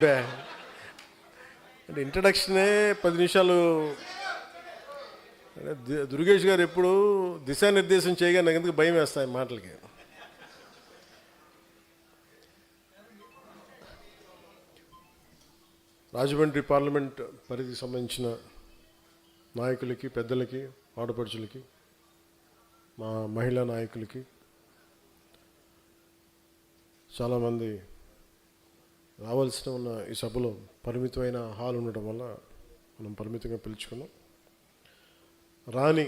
అంటే ఇంట్రడక్షనే 10 నిమిషాలు. దుర్గేష్ గారు ఎప్పుడు దిశానిర్దేశం చేయగా నాకు ఎందుకు భయం వేస్తాయి మాటలకి. రాజమండ్రి పార్లమెంట్ పరిధికి సంబంధించిన నాయకులకి, పెద్దలకి, ఆడపడుచులకి, మా మహిళా నాయకులకి, చాలామంది రావాల్సిన ఉన్న ఈ సభలో పరిమితమైన హాల్ ఉండటం వల్ల మనం పరిమితంగా పిలుచుకున్నాం. రాని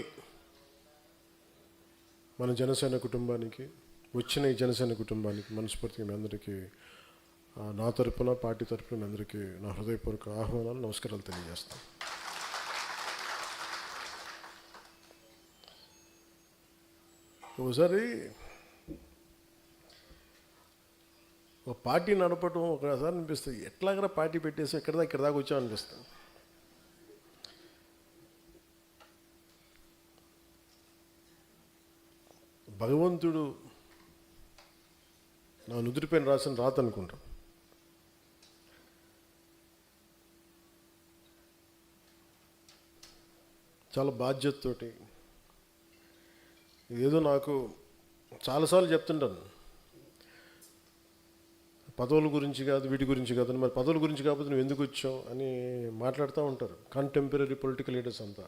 మన జనసేన కుటుంబానికి, వచ్చిన ఈ జనసేన కుటుంబానికి మనస్ఫూర్తిగా మీ అందరికీ నా తరపున, పార్టీ తరపున మీ అందరికీ నా హృదయపూర్వక ఆహ్వానాలు, నమస్కారాలు తెలియజేస్తాను. ఒకసారి ఒక పార్టీ నడపడం ఒకసారి అనిపిస్తుంది, ఎట్లాగరా పార్టీ పెట్టేసి ఇక్కడ దాకా వచ్చాం అనిపిస్తుంది. భగవంతుడు నా నుదుటిపైన రాసిన రాత అనుకుంటాం. చాలా బాధ్యతతోటి, ఏదో నాకు చాలాసార్లు చెప్తుంటాను, పదవుల గురించి కాదు, వీటి గురించి కాదు. మరి పదవుల గురించి కాకపోతే నువ్వు ఎందుకు వచ్చావు అని మాట్లాడుతూ ఉంటారు కంటెంపరీ పొలిటికల్ లీడర్స్ అంతా.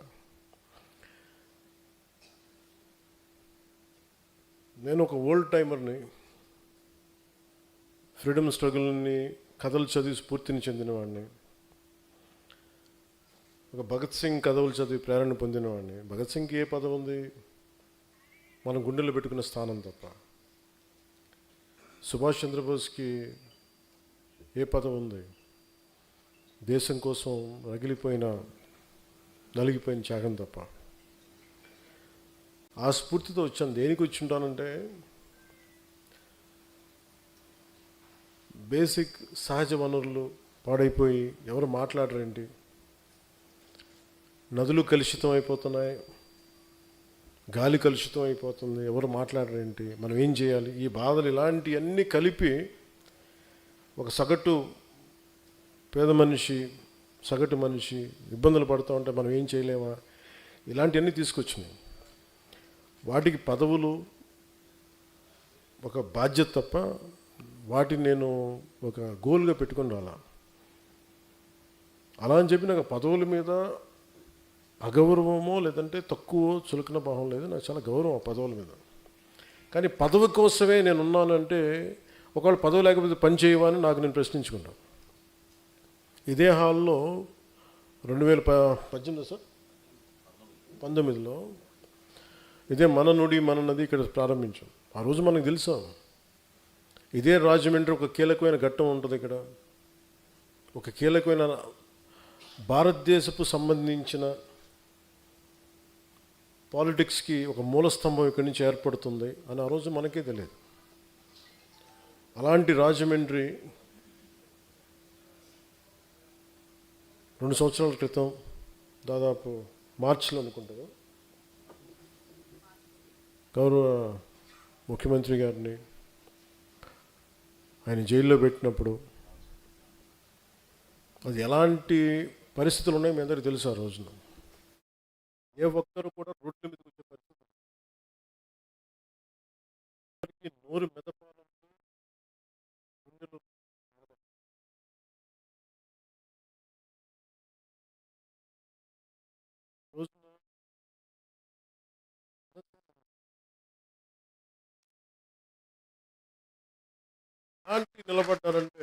నేను ఒక ఓల్డ్ టైమర్ని, ఫ్రీడమ్ స్ట్రగుల్ని కథలు చదివి స్ఫూర్తిని చెందినవాడిని, ఒక భగత్ సింగ్ కథలు చదివి ప్రేరణ పొందినవాడిని. భగత్ సింగ్కి ఏ పదవి ఉంది? మనం గుండెల్లో పెట్టుకున్న స్థానం తప్ప. సుభాష్ చంద్రబోస్కి ఏ పదవి ఉంది? దేశం కోసం నలిగిపోయిన త్యాగం తప్ప. ఆ స్ఫూర్తితో వచ్చాను. దేనికి వచ్చి ఉంటానంటే, బేసిక్ సహజ వనరులు పాడైపోయి ఎవరు మాట్లాడరేంటి, నదులు కలుషితం అయిపోతున్నాయి, గాలి కలుషితం అయిపోతుంది, ఎవరు మాట్లాడరేంటి, మనం ఏం చేయాలి, ఈ బాధలు ఇలాంటివన్నీ కలిపి ఒక పేద మనిషి, సగటు మనిషి ఇబ్బందులు పడుతూ ఉంటే మనం ఏం చేయలేమా, ఇలాంటివన్నీ తీసుకొచ్చినాయి. వాటికి పదవులు ఒక బాధ్యత తప్ప వాటిని నేను ఒక గోల్గా పెట్టుకొని రాలా. అలా అని చెప్పి నాకు పదవుల మీద అగౌరవమో లేదంటే తక్కువ చులకన భావం లేదు. నాకు చాలా గౌరవం ఆ పదవుల మీద. కానీ పదవి కోసమే నేను ఉన్నానంటే, ఒకవేళ పదవి లేకపోతే పని చేయవా అని నాకు నేను ప్రశ్నించుకున్నాను. ఇదే హాల్లో 2019లో ఇదే మన నుడి మన నది ఇక్కడ ప్రారంభించాం. ఆ రోజు మనకు తెలుసా, ఇదే రాజమండ్రి ఒక కీలకమైన ఘట్టం ఉంటుంది. ఇక్కడ ఒక కీలకమైన భారతదేశపు సంబంధించిన పాలిటిక్స్కి ఒక మూలస్తంభం ఇక్కడి నుంచి ఏర్పడుతుంది అని ఆ రోజు మనకే తెలియదు. అలాంటి రాజమండ్రి 2 సంవత్సరాల క్రితం, దాదాపు మార్చిలో అనుకుంటాను, గౌరవ ముఖ్యమంత్రి గారిని ఆయన జైల్లో పెట్టినప్పుడు అది ఎలాంటి పరిస్థితులు ఉన్నాయో మీ అందరికీ తెలుసు. ఆ రోజున ఏ ఒక్కరు కూడా రోడ్ల మీదకి వచ్చే పరిస్థితి, నోరు మెదపాలంటే గుండెలు రోజున నిలబడ్డారంటే